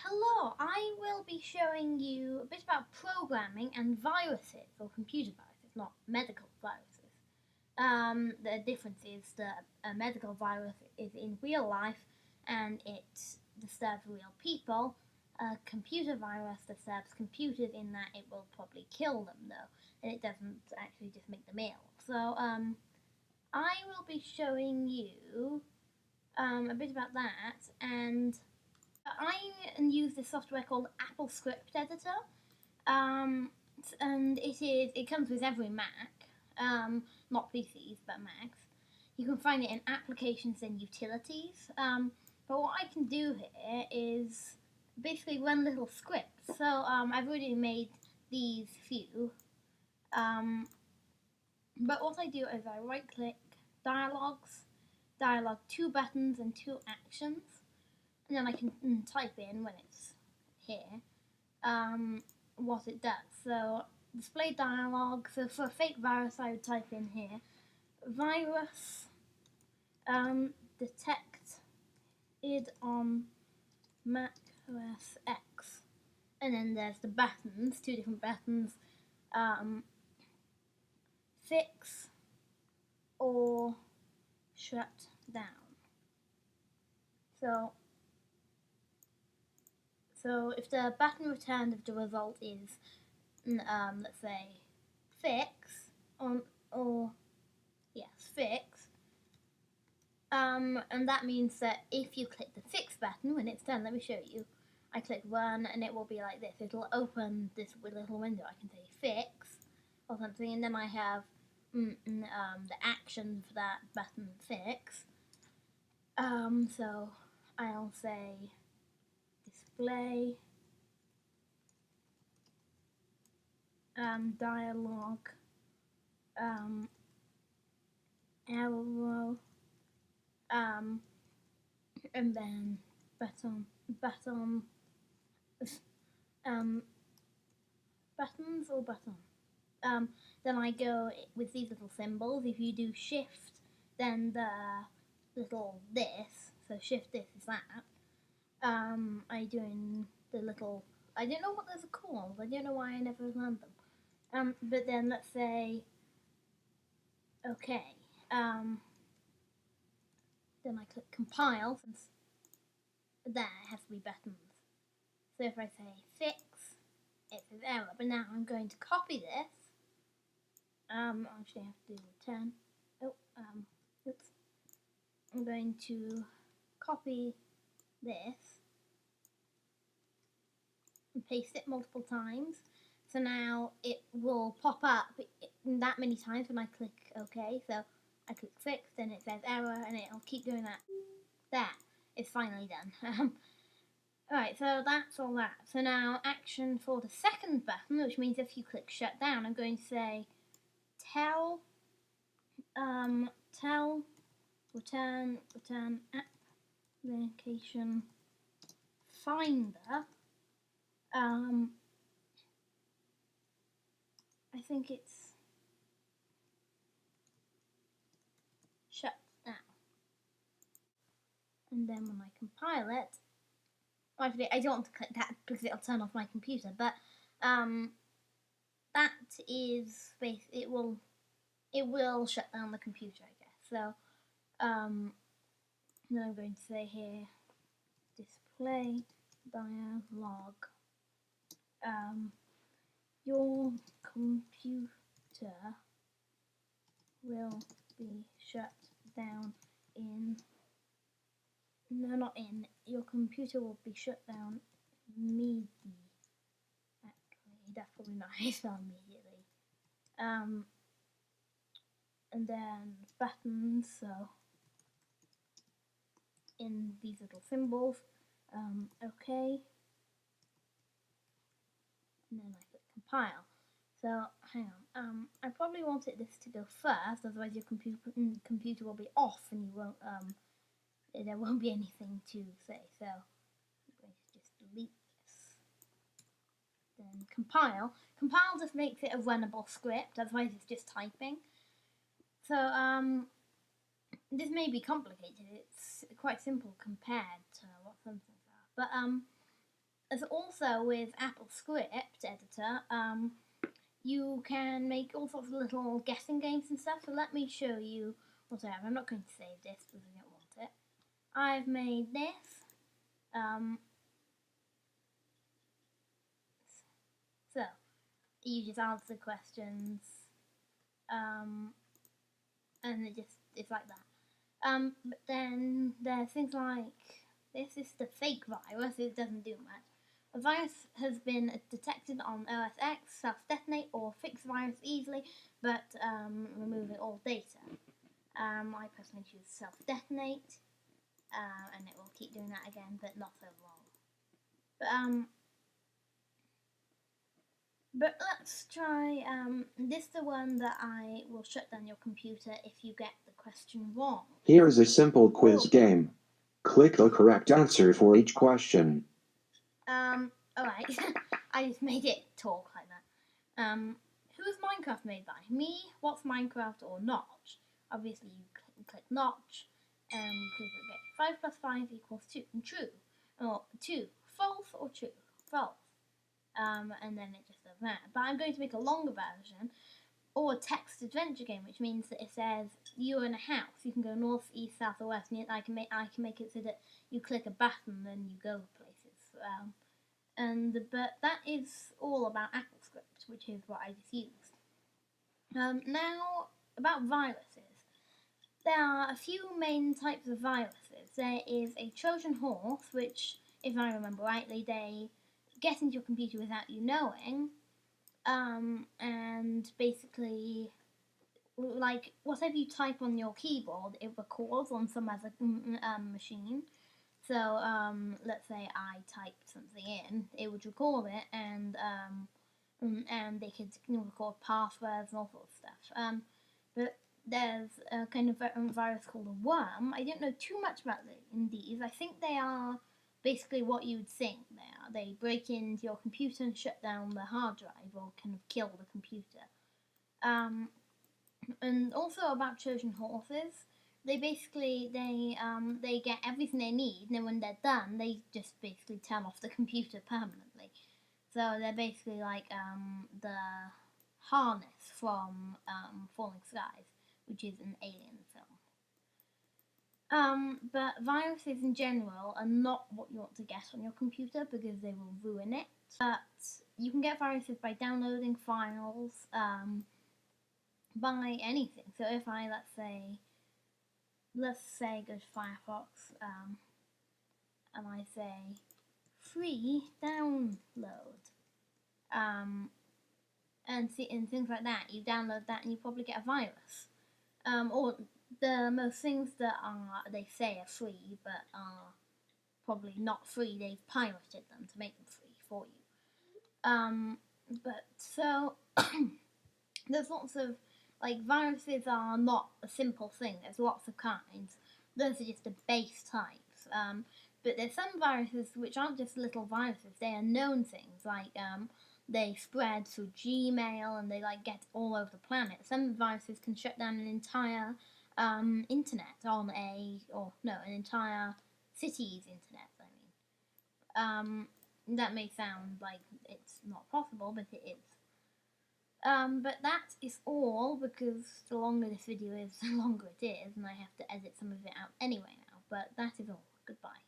Hello, I will be showing you a bit about programming and viruses, or computer viruses, not medical viruses. The difference is that a medical virus is in real life and it disturbs real people. A computer virus disturbs computers in that it will probably kill them though, and it doesn't actually just make them ill. So I will be showing you a bit about that, and I use this software called Apple Script Editor, and it comes with every Mac, not PCs but Macs. You can find it in applications and utilities. But what I can do here is basically run little scripts. So I've already made these few. But what I do is I right click dialogue, two buttons and two actions, and then I can type in when it's here what it does. So display dialogue. So for a fake virus, I would type in here virus detected on Mac OS X, and then there's the buttons, two different buttons, fix or shut down. So if the button returned if the result is, let's say, fix, fix, and that means that if you click the fix button when it's done, let me show you. I click run and it will be like this. It'll open this little window. I can say fix or something, and then I have the action for that button fix. So I'll say display dialogue arrow and then buttons or button. Then I go with these little symbols. If you do shift, then the little this, so shift this is that. I doing the little, I don't know what those are called. I don't know why I never learned them. But then let's say, okay. Then I click compile, since there has to be buttons. So if I say fix, it says error. But now I'm going to copy this. Actually I have to do return. Oops. I'm going to copy this and paste it multiple times. So now it will pop up that many times when I click OK. So I click fix, then it says error, and it'll keep doing that. There, it's finally done. Alright, so that's all that. So now action for the second button, which means if you click shut down, I'm going to say tell return application finder. I think it's shut down. And then when I compile it, actually I don't want to click that because it'll turn off my computer, but that is it will shut down the computer, I guess. So then I'm going to say here display dialog your computer will be shut down in, no, not in, your computer will be shut down immediately. Actually, that's probably not how you spell immediately. And then buttons, so in these little symbols, OK. And then I click compile. So hang on, I probably wanted this to go first, otherwise your computer will be off and you won't there won't be anything to say. So I'm going to just delete this. Then compile. Compile just makes it a runnable script, otherwise it's just typing. So this may be complicated. It's quite simple compared to what some things are, but as also with Apple Script Editor, you can make all sorts of little guessing games and stuff. So let me show you what I have. I'm not going to save this because I don't want it. I've made this. So you just answer questions, and it's like that. But then there's things like this is the fake virus. It doesn't do much. A virus has been detected on OS X, self-detonate or fix virus easily, but removing all data. I personally choose self-detonate, and it will keep doing that again, but not so long. But let's try, this is the one that I will shut down your computer if you get the question wrong. Here is a simple quiz game. Click the correct answer for each question. Alright, I just made it talk like that. Who is Minecraft made by? Me, what's Minecraft, or Notch? Obviously you click Notch, and you click OK. 5 plus 5 equals 2, and true. Or 2, false or true? False. And then it just does that. But I'm going to make a longer version, or a text adventure game, which means that it says you're in a house. You can go north, east, south, or west. And I can make it so that you click a button, then you go places. But that is all about AppleScript, which is what I just used. Now about viruses. There are a few main types of viruses. There is a Trojan horse, which, if I remember rightly, they get into your computer without you knowing, and basically, like, whatever you type on your keyboard, it records on some other machine. So, let's say I typed something in, it would record it, and they could record passwords and all sorts of stuff. But there's a kind of virus called a worm. I don't know too much about these. I think they are basically what you would think they are. They break into your computer and shut down the hard drive, or kind of kill the computer. And also about Trojan horses, they basically they get everything they need, and then when they're done, they just basically turn off the computer permanently. So they're basically like the harness from Falling Skies, which is an alien film. But viruses in general are not what you want to get on your computer because they will ruin it. But you can get viruses by downloading files, by anything. So if I, let's say go to Firefox, and I say free download, and things like that, you download that and you probably get a virus. Or the most things that they say are free but are probably not free, they've pirated them to make them free for you. But so there's lots of, like, viruses are not a simple thing. There's lots of kinds. Those are just the base types. But there's some viruses which aren't just little viruses. They are known things, like they spread through Gmail and they get all over the planet. Some viruses can shut down an entire internet on an entire city's internet. That may sound like it's not possible, but it is. But that is all, because the longer this video is, the longer it is, and I have to edit some of it out anyway now. But that is all. Goodbye.